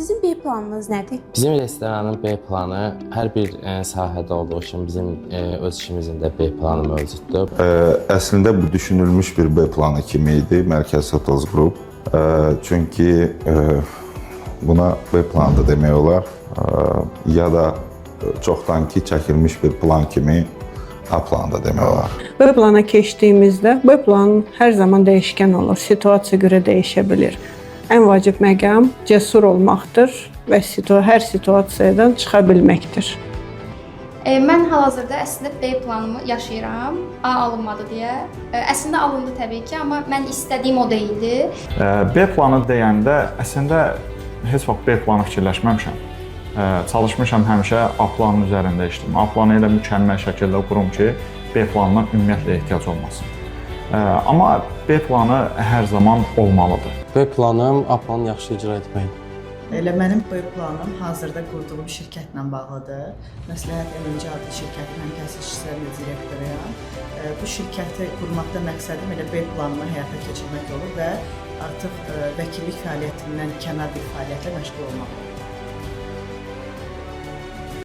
Sizin B planınız nədir? Bizim restoranın B planı hər bir sahədə olduğu kimi bizim öz işimizin də B planı mövcuddur. Əslində bu düşünülmüş bir B planı kimi idi Mərkəzi Hotels Group. Çünki buna B planı da demək olar. Ya da çoxdankı çəkilmiş bir plan kimi A planı da demək olar. B plana keçdiyimizdə B planı hər zaman dəyişkən olur, situasiyaya görə dəyişə bilir. Ən vacib məqam cəsur olmaqdır və hər situasiyadan çıxa bilməkdir. Mən hal-hazırda əslində B planımı yaşayıram, A alınmadı deyə. Əslində alındı təbii ki, amma mən istədiyim o deyildi. B planı deyəndə əslində heç vaxt B planı fikirləşməmişəm. Çalışmışam həmişə A planının üzərində işləyim. A planı elə mükəmməl şəkildə qurum ki, B planına ümumiyyətlə ehtiyac olmasın. Amma B planı hər zaman olmalıdır. B planım A planı yaxşı icra etmək. Elə mənim B planım hazırda qurduğum şirkətlə bağlıdır. Məsləhət MMC adlı şirkətin təsisçisi və direktoruyam. Bu şirkəti qurmaqda məqsədim elə B planını həyata keçirmək olur və artıq vəkillik fəaliyyətindən kənar bir fəaliyyətlə məşğul olmaq olur.